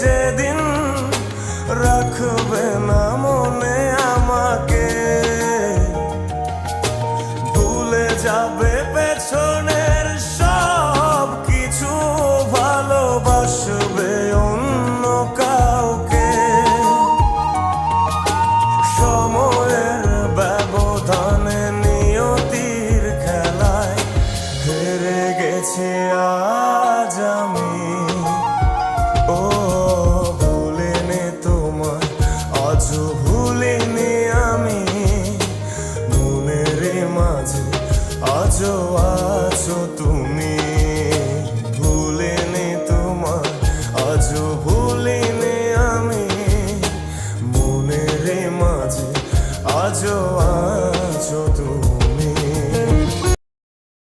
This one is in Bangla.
যেদিন রাখবে না মনে আমাকে, ভুলে যাবে পেছনের সব কিছু, ভালোবাসবে অন্য কাউকে। সময়ের ব্যবধানে নিয়তির খেলায় হেরে গেছি আজ আমি। ও ভুলিনি তোমায়, আজও ভুলিনি আমি, মনের মাঝে আজও আছো তুমি। ভুলিনি তোমায়, আজও